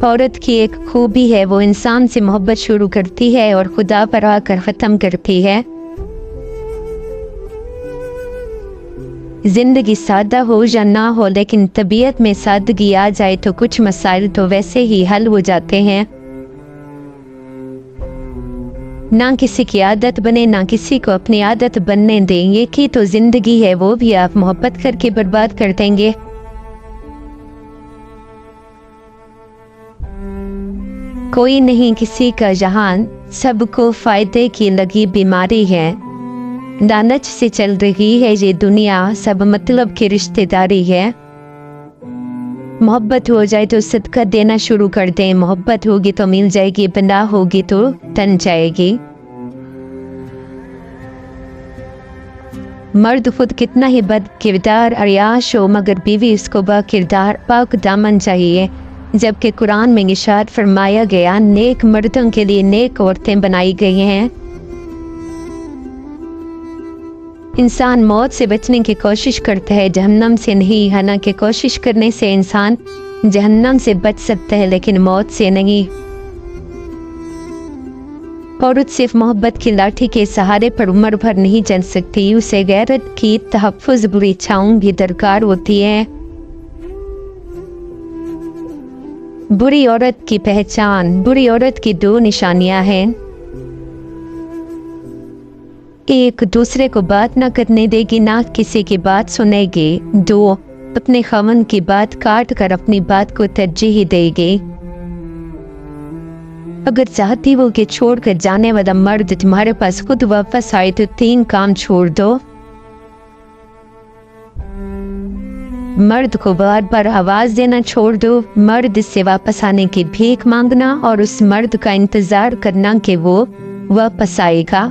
औरत की एक खूबी है, वो इंसान से मोहब्बत शुरू करती है और खुदा पर आकर ख़त्म करती है। जिंदगी सादा हो या ना हो, लेकिन तबीयत में सादगी आ जाए तो कुछ मसाइल तो वैसे ही हल हो जाते हैं। ना किसी की आदत बने, ना किसी को अपनी आदत बनने दें। ये की तो जिंदगी है, वो भी आप मोहब्बत करके बर्बाद कर देंगे। कोई नहीं किसी का जहान, सबको फायदे की लगी बीमारी है। लालच से चल रही है ये दुनिया, सब मतलब की रिश्तेदारी है। मोहब्बत हो जाए तो सदका देना शुरू कर दें। मोहब्बत होगी तो मिल जाएगी, बिना होगी तो तन जाएगी। मर्द खुद कितना ही बद किरदार अयाश हो, मगर बीवी उसको बाकिरदार पाक दामन चाहिए। जबकि कुरान में इरशाद फरमाया गया, नेक मर्दों के लिए नेक औरतें बनाई गई हैं। इंसान मौत से बचने की कोशिश करता है, जहन्नम से नहीं। हालांकि कोशिश करने से इंसान जहन्नम से बच सकता है, लेकिन मौत से नहीं। औरत सिर्फ मोहब्बत की लाठी के सहारे पर उम्र भर नहीं चल सकती, उसे गैरत की तहफ़्फ़ुज़ बुरी इच्छाओं भी दरकार होती है। बुरी औरत की पहचान, बुरी औरत की दो निशानियां हैं। एक, दूसरे को बात न करने देगी, ना किसी की बात सुनेगी। दो, अपने ख़ावंद की बात काट कर अपनी बात को तरजीह देगी। अगर चाहती हो कि छोड़कर जाने वाला मर्द तुम्हारे पास खुद वापस आए तो 3 काम छोड़ दो। मर्द को बार बार आवाज देना छोड़ दो, मर्द से वापस आने की भीख मांगना और उस मर्द का इंतजार करना कि वो वापस आएगा।